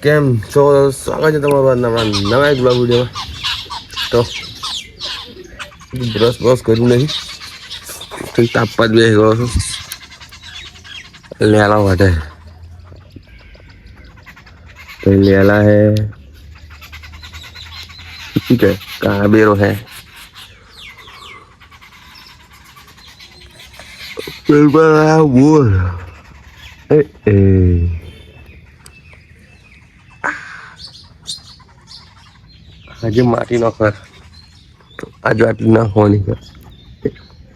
કેમ છો? સ્વાગત છે તમારું આજના નવા એક બ્લોગ વિડીયોમાં. તો બ્રશ કર્યું નહીં, તાપવા જ બેસી ગયો છું. લેલા વાટે तो लेला है, ठीक है, कहाँ बेरो है, फिर बड़ा वो આજે માટી નો કર, આજે આટલી નાખવાની કર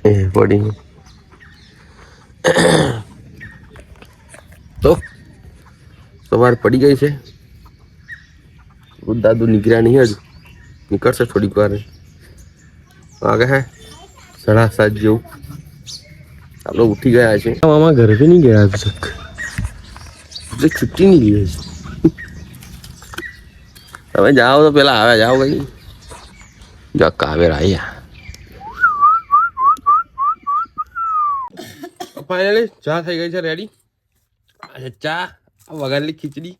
એ પડી. તો સવાર પડી ગઈ છે. દાદુ નીકળ્યા નહીં, હજુ નીકળશે થોડીક વાર. આગે હે 7:30 જેવું આપણે ઉઠી ગયા છે. મામા ઘરે भी नहीं गया अभी तक, मुझे छुट्टी नहीं ली है. તમે જાઓ તો પેલા આવે જાઓ ભાઈ. જો કાવેર આયા. ફાઇનલી ચા થઈ ગઈ છે રેડી. ચા, વઘારેલી ખીચડી,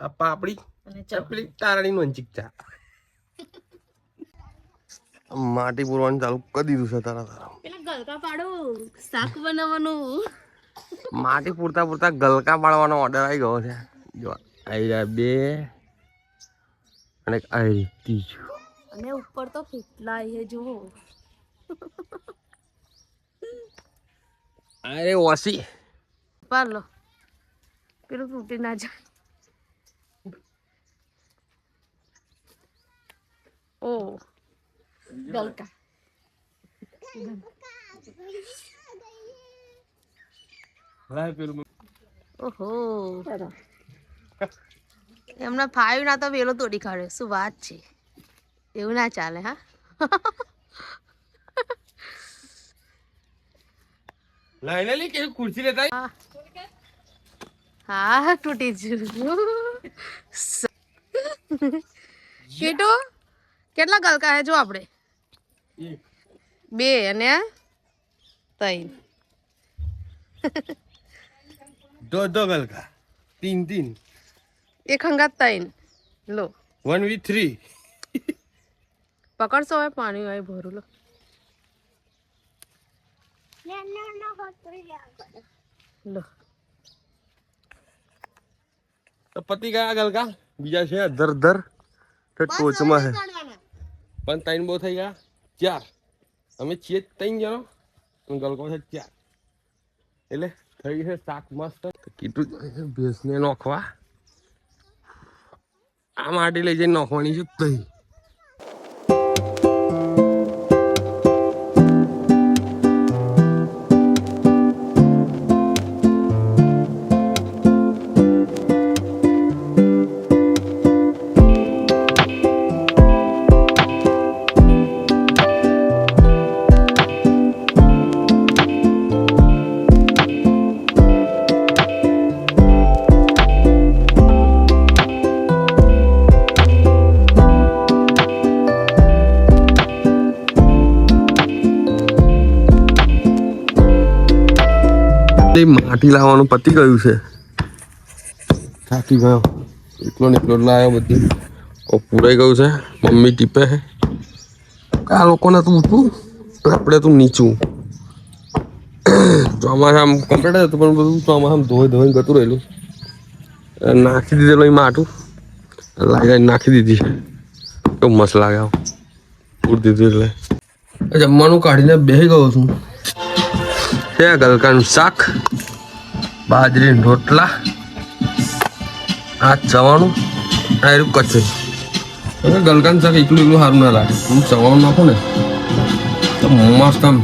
આ પાપડી અને ચપલી તારાની નોંચીક ચા. માટી પૂરવાનું ચાલુ કરી દીધું છે. તારા પેલા ગલકા પાડો, શાક બનાવવાનું. માટી પૂરતા પૂરતા ગલકા પાડવાનો ઓર્ડર આવી ગયો છે. જો આવી રહ્યા 2 અને આવી ત્રીજું. અને ઉપર તો કેટલા છે જુઓ. અરે ઓસી પાલો પેલું તૂટી ના જાય. ઓ ગલકા ઓહો, એમના 5 ના તો વેલો તોડી કાઢ્યો. શું વાત છે, એવું ના ચાલે. હા લાઈનલી કે ખુરશી લેતા હા તૂટી ગયું. કેટો કેટલા ગલકા હે જો આપણે 2 અને 3 दो गलका 3 એક હંગાત 3 લો 1v3 પકડશો હવે પાણી હોય ભરું લો. લો તો પતિ ગયા ગલકા, બીજા છે ધર ટોચમાં છે પણ 3 બહુ થઈ ગયા. 4 અમે છીએ 3 જણો, ગલકો છે 4 એટલે થઈ છે શાક મસ્ત. કીધું ભેંસને નોખવા આ માટી લઈ જઈને નોખવાની છે. તઈ માટી લાવવાનું પતી ગયું છે. થાકી ગયો, એટલો ને એટલો લાવ્યો. બધી પૂરાઈ ગયું છે. મમ્મી ટીપે છે. આ લોકોને તું ઊંચું, આપણે તું નીચું. ચોમાસા આમ કમ્પ્લીટ હતું પણ બધું ચોમાસા ધોઈને ગતું રહેલું. નાખી દીધેલું એમાં આટું લાગે, નાખી દીધી છે. કેવું મસ્ત લાગે. પૂરી દીધું એટલે જમવાનું કાઢીને બેસી ગયો છું. ગલકાનું શાક, બાજરીના રોટલા, આ ચવાણું, આ એનું કચરી. ગલકાનું શાક એકલું સારું ના લાગે. હું ચવાણું નાખું ને તો મસ્ત આમ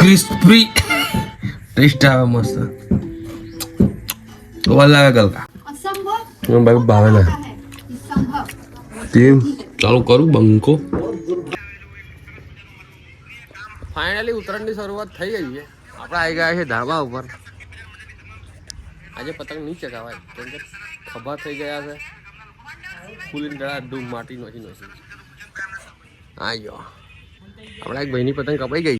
ક્રિસ્પી ટેસ્ટ આવે મસ્ત. તો લાગે ગલકા ભાઈ ભાવે ના ટીમ ચાલુ કરું બંકો. ફાઇનલી ઉત્તરાયણની શરૂઆત થઈ ગઈ છે. આપણે આવી ગયા છે ધાબા ઉપર. આજે પતંગ નહીં ચગાવાય કેમ કે ખભા થઈ ગયા છે. ફૂલી ડળા ડૂબ માટી નોખી. હા જો આપણા એક ભાઈની પતંગ કપાઈ ગઈ.